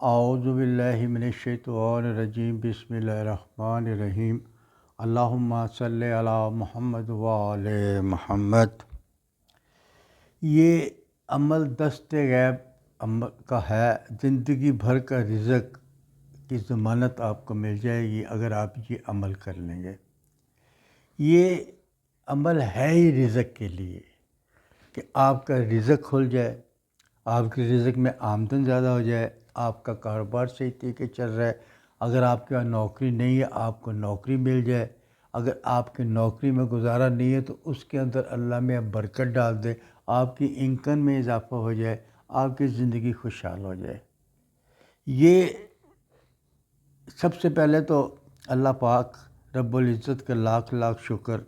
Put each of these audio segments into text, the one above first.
اعوذ باللہ من الشیطان الرجیم، بسم اللہ الرحمن الرحیم، اللہم صلی علی محمد وآل محمد۔ یہ عمل دست غیب عمل کا ہے، زندگی بھر کا رزق کی ضمانت آپ کو مل جائے گی اگر آپ یہ عمل کر لیں گے۔ یہ عمل ہے ہی رزق کے لیے کہ آپ کا رزق کھل جائے، آپ کے رزق میں آمدن زیادہ ہو جائے، آپ کا کاروبار صحیح طریقے چل رہا ہے، اگر آپ کے یہاں نوکری نہیں ہے آپ کو نوکری مل جائے، اگر آپ کی نوکری میں گزارا نہیں ہے تو اس کے اندر اللہ میں برکت ڈال دے، آپ کی انکم میں اضافہ ہو جائے، آپ کی زندگی خوشحال ہو جائے۔ یہ سب سے پہلے تو اللہ پاک رب العزت کا لاکھ لاکھ شکر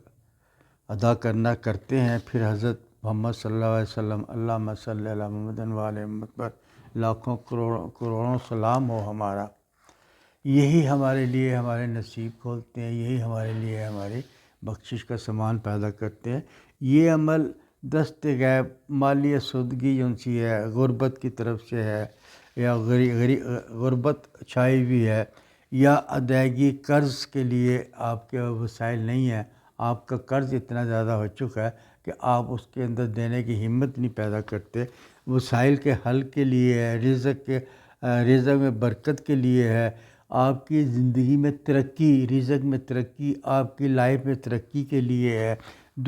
ادا کرتے ہیں، پھر حضرت محمد صلی اللہ علیہ وسلم اللہم صلی علی محمد وآل محمد پر لاکھوں کروڑوں سلام ہو ہمارا۔ یہی ہمارے لیے ہمارے نصیب کھولتے ہیں، یہی ہمارے لیے ہماری بخشش کا سامان پیدا کرتے ہیں۔ یہ عمل دست غیب مالی آسودگی جو سی ہے، غربت کی طرف سے ہے، یا غربت چھائی ہوئی ہے، یا ادائیگی قرض کے لیے آپ کے وسائل نہیں ہیں، آپ کا قرض اتنا زیادہ ہو چکا ہے کہ آپ اس کے اندر دینے کی ہمت نہیں پیدا کرتے، وسائل کے حل کے لیے ہے، رزق میں برکت کے لیے ہے، آپ کی زندگی میں ترقی، رزق میں ترقی، آپ کی لائف میں ترقی کے لیے ہے،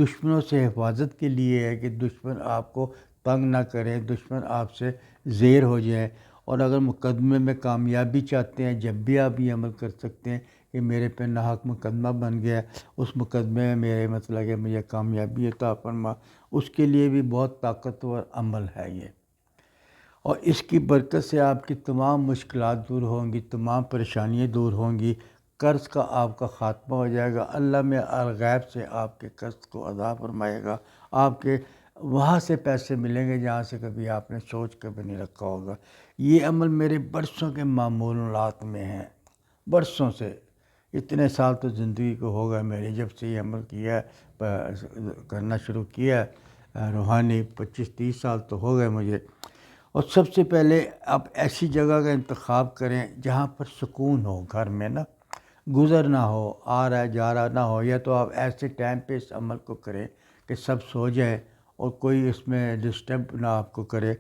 دشمنوں سے حفاظت کے لیے ہے کہ دشمن آپ کو تنگ نہ کریں، دشمن آپ سے زیر ہو جائیں۔ اور اگر مقدمے میں کامیابی چاہتے ہیں، جب بھی آپ یہ عمل کر سکتے ہیں کہ میرے پہ ناحق مقدمہ بن گیا، اس مقدمے میں میرے مطلب کہ مجھے کامیابی عطا فرما، اس کے لیے بھی بہت طاقتور عمل ہے یہ، اور اس کی برکت سے آپ کی تمام مشکلات دور ہوں گی، تمام پریشانیاں دور ہوں گی، قرض کا آپ کا خاتمہ ہو جائے گا، اللہ میں الغیب سے آپ کے قرض کو ادا فرمائے گا، آپ کے وہاں سے پیسے ملیں گے جہاں سے کبھی آپ نے سوچ کے بھی نہیں رکھا ہوگا۔ یہ عمل میرے برسوں کے معمولات میں ہیں، برسوں سے، اتنے سال تو زندگی کو ہوگا میری جب سے یہ عمل کیا کرنا شروع کیا، روحانی 25-30 سال تو ہو گئے مجھے۔ اور سب سے پہلے آپ ایسی جگہ کا انتخاب کریں جہاں پر سکون ہو، گھر میں نا گزر نہ ہو، آ رہا جا رہا نہ ہو، یا تو آپ ایسے ٹائم پہ اس عمل کو کریں کہ سب سو جائیں اور کوئی اس میں ڈسٹرب نہ آپ کو کرے،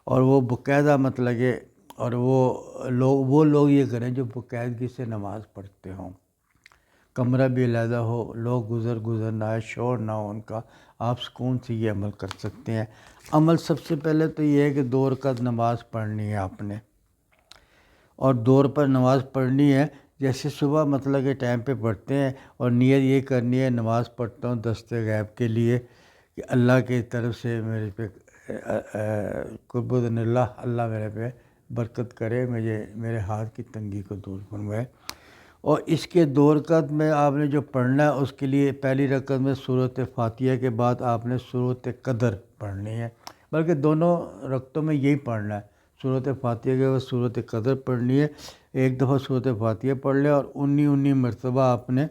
اور وہ باقاعدہ مطلب کہ اور وہ لوگ یہ کریں جو باقاعدگی سے نماز پڑھتے ہوں، کمرہ بھی علیحدہ ہو، لوگ گزر نہ آئے، شور نہ ہو ان کا، آپ سکون سے یہ عمل کر سکتے ہیں۔ عمل سب سے پہلے تو یہ ہے کہ 2 رکعت نماز پڑھنی ہے آپ نے، اور دور پر نماز پڑھنی ہے جیسے صبح مطلب کہ ٹائم پہ پڑھتے ہیں، اور نیت یہ کرنی ہے نماز پڑھتا ہوں دست غیب کے لیے کہ اللہ کی طرف سے میرے پہ قربت اللہ میرے پہ برکت کرے، میرے ہاتھ کی تنگی کو دور فرمائے۔ اور اس کے 2 رکعت میں آپ نے جو پڑھنا ہے اس کے لیے پہلی رکعت میں سورۃ فاتحہ کے بعد آپ نے سورۃ قدر پڑھنی ہے، بلکہ دونوں رکعتوں میں یہی پڑھنا ہے، سورۃ فاتحہ کے بعد سورۃ قدر پڑھنی ہے۔ ایک دفعہ سورۃ فاتحہ پڑھ لیں اور 19 مرتبہ آپ نے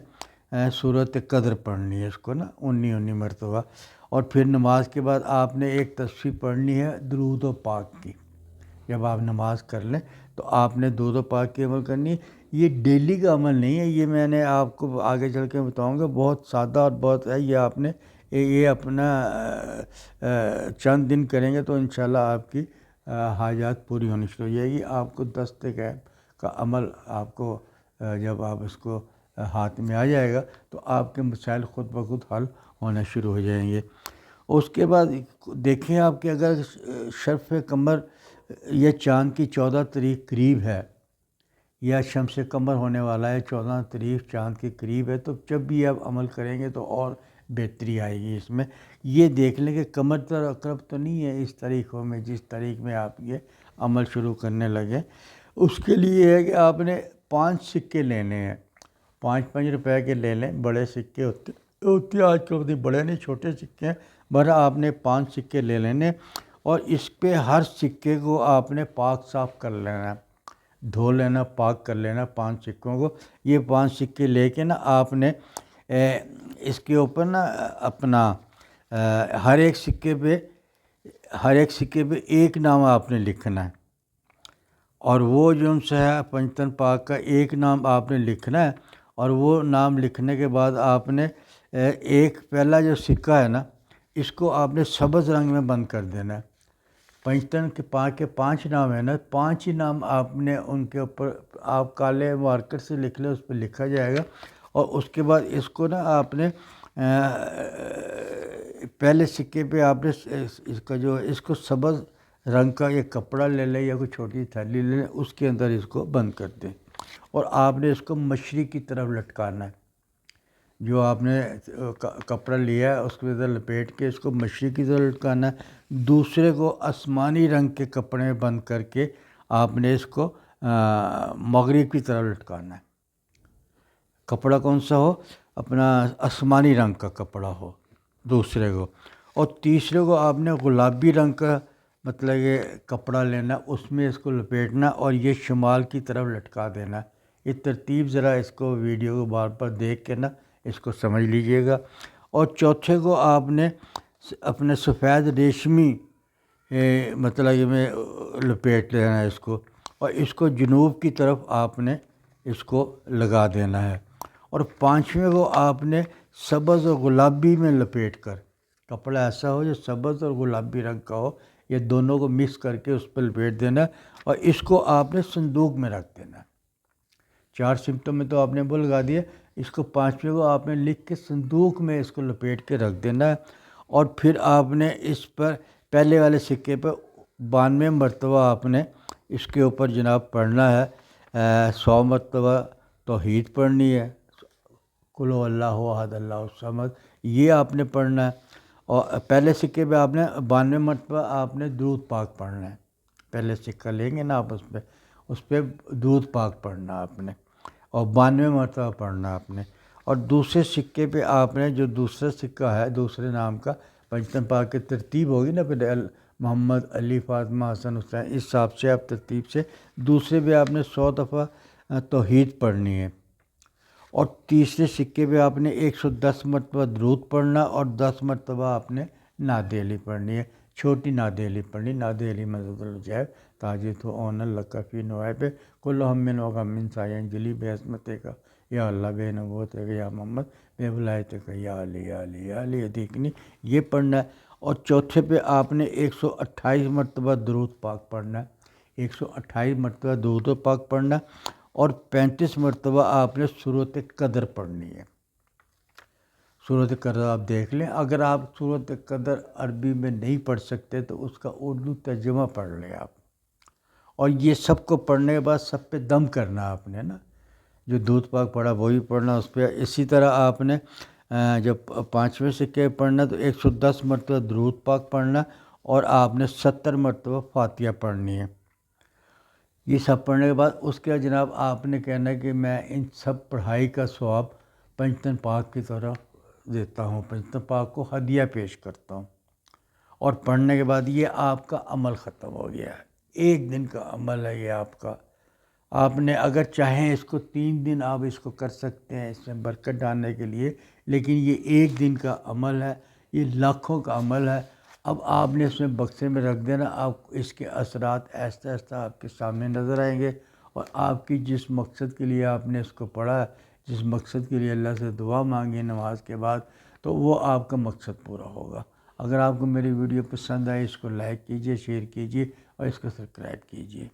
سورۃ قدر پڑھنی ہے، اس کو نا 19 مرتبہ، اور پھر نماز کے بعد آپ نے ایک تسبیح پڑھنی ہے درود و پاک کی۔ جب آپ نماز کر لیں تو آپ نے درود و پاک کی عمل کرنی ہے۔ یہ ڈیلی کا عمل نہیں ہے، یہ میں نے آپ کو آگے چل کے بتاؤں گا، بہت سادہ اور بہت ہے، یہ آپ نے یہ اپنا چند دن کریں گے تو انشاءاللہ آپ کی حاجات پوری ہونی شروع ہو جائے گی۔ آپ کو دست غیب کا عمل آپ کو جب آپ اس کو ہاتھ میں آ جائے گا تو آپ کے مسائل خود بخود حل ہونا شروع ہو جائیں گے۔ اس کے بعد دیکھیں آپ کہ اگر شرف قمر یا چاند کی 14 تاریخ قریب ہے، یا شمس قمر ہونے والا ہے 14 تاریخ چاند کے قریب ہے، تو جب بھی آپ عمل کریں گے تو اور بہتری آئے گی اس میں۔ یہ دیکھ لیں کہ قمر تر اقرب تو نہیں ہے اس تاریخوں میں، جس تاریخ میں آپ یہ عمل شروع کرنے لگے۔ اس کے لیے ہے کہ آپ نے 5 سکے لینے ہیں، 5 روپے کے لے لیں، بڑے سکے ہوتے آج کل اتنے بڑے نہیں، چھوٹے سکے ہیں، بہرحال آپ نے 5 سکے لے لینے، اور اس پہ ہر سکے کو آپ نے پاک صاف کر لینا، دھو لینا، پاک کر لینا 5 سکوں کو۔ یہ 5 سکے لے کے نا آپ نے اس کے اوپر نا اپنا ہر ایک سکے پہ ایک نام آپ نے لکھنا ہے، اور وہ جو ہم سے ہے پنجتن پاک کا ایک نام آپ نے لکھنا ہے، اور وہ نام لکھنے کے بعد آپ نے ایک پہلا جو سکہ ہے نا اس کو آپ نے سبز رنگ میں بند کر دینا ہے۔ پنجتن کے پاک کے 5 نام ہیں نا، 5 ہی نام آپ نے ان کے اوپر آپ کالے مارکر سے لکھ لیں، اس پہ لکھا جائے گا۔ اور اس کے بعد اس کو نا آپ نے پہلے سکے پہ آپ نے اس کا جو اس کو سبز رنگ کا یہ کپڑا لے لیں یا کوئی چھوٹی تھیلی لے لیں، اس کے اندر اس کو بند کر دیں، اور آپ نے اس کو مشرق کی طرف لٹکانا ہے۔ جو آپ نے کپڑا لیا ہے اس کے اندر لپیٹ کے اس کو مشرق کی طرف لٹکانا ہے، دوسرے کو آسمانی رنگ کے کپڑے میں بند کر کے آپ نے اس کو مغرب کی طرف لٹکانا ہے۔ کپڑا کون سا ہو؟ اپنا آسمانی رنگ کا کپڑا ہو دوسرے کو، اور تیسرے کو آپ نے گلابی رنگ کا مطلب یہ کپڑا لینا، اس میں اس کو لپیٹنا اور یہ شمال کی طرف لٹکا دینا۔ یہ ترتیب ذرا اس کو ویڈیو کو بار بار دیکھ کے نا اس کو سمجھ لیجئے گا۔ اور چوتھے کو آپ نے اپنے سفید ریشمی مطلب یہ میں لپیٹ لینا ہے اس کو، اور اس کو جنوب کی طرف آپ نے اس کو لگا دینا ہے۔ اور 5ویں کو آپ نے سبز اور گلابی میں لپیٹ کر، کپڑا ایسا ہو جو سبز اور گلابی رنگ کا ہو، یہ دونوں کو مکس کر کے اس پہ لپیٹ دینا ہے، اور اس کو آپ نے صندوق میں رکھ دینا ہے۔ 4 سمتوں میں تو آپ نے وہ لگا دیا، اس کو 5ویں کو آپ نے لکھ کے صندوق میں اس کو لپیٹ کے رکھ دینا ہے۔ اور پھر آپ نے اس پر پہلے والے سکے پہ 92 مرتبہ آپ نے اس کے اوپر جناب پڑھنا ہے، 100 مرتبہ توحید پڑھنی ہے، قل هو اللہ احد اللہ الصمد، یہ آپ نے پڑھنا ہے۔ اور پہلے سکے پہ آپ نے 92 مرتبہ آپ نے درود پاک پڑھنا ہے۔ پہلے سکہ لیں گے نا آپ اس پہ درود پاک پڑھنا آپ نے، اور 92 مرتبہ پڑھنا آپ نے۔ اور دوسرے سکے پہ آپ نے جو دوسرا سکہ ہے دوسرے نام کا، پنجتن پاک کی ترتیب ہوگی نا، پھر محمد، علی، فاطمہ، حسن، حسین، اس حساب سے آپ ترتیب سے دوسرے پہ آپ نے 100 دفعہ توحید پڑھنی ہے۔ اور تیسرے سکے پہ آپ نے 110 مرتبہ درود پڑھنا، اور 10 مرتبہ آپ نے نعت علی پڑھنی ہے، چھوٹی نعت علی پڑھنی، نعت علی مدد الجیب تاجر تو اون اللہ فی نوائے پہ کل ہم و غم سائن جلی بے عظمت کا یا اللہ، بے نبوت کا یا محمد، بے ولایت کا یا علی یا علی یا علی دیکھنی، یہ پڑھنا ہے۔ اور چوتھے پہ آپ نے 128 مرتبہ درود پاک پڑھنا ہے، 128 مرتبہ درود پاک پڑھنا ہے، اور 35 مرتبہ آپ نے سورۃ قدر پڑھنی ہے۔ سورۃ قدر آپ دیکھ لیں، اگر آپ سورۃ قدر عربی میں نہیں پڑھ سکتے تو اس کا اردو ترجمہ پڑھ لیں آپ۔ اور یہ سب کو پڑھنے کے بعد سب پہ دم کرنا آپ نے نا، جو درود پاک پڑھا وہی پڑھنا اس پہ۔ اسی طرح آپ نے جب 5ویں سکے پڑھنا تو 110 مرتبہ درود پاک پڑھنا، اور آپ نے 70 مرتبہ فاتحہ پڑھنی ہے۔ یہ سب پڑھنے کے بعد اس کے جناب آپ نے کہنا ہے کہ میں ان سب پڑھائی کا ثواب پنجتن پاک کی طرف دیتا ہوں، پنجتن پاک کو ہدیہ پیش کرتا ہوں۔ اور پڑھنے کے بعد یہ آپ کا عمل ختم ہو گیا ہے، 1 دن کا عمل ہے یہ آپ کا۔ آپ نے اگر چاہیں اس کو 3 دن آپ اس کو کر سکتے ہیں اس میں برکت ڈالنے کے لیے، لیکن یہ 1 دن کا عمل ہے، یہ لاکھوں کا عمل ہے۔ اب آپ نے اس میں بکسے میں رکھ دینا، آپ اس کے اثرات آہستہ آہستہ آپ کے سامنے نظر آئیں گے، اور آپ کی جس مقصد کے لیے آپ نے اس کو پڑھا، جس مقصد کے لیے اللہ سے دعا مانگی نماز کے بعد، تو وہ آپ کا مقصد پورا ہوگا۔ اگر آپ کو میری ویڈیو پسند آئے اس کو لائک کیجئے، شیئر کیجئے، اور اس کو سبسکرائب کیجئے۔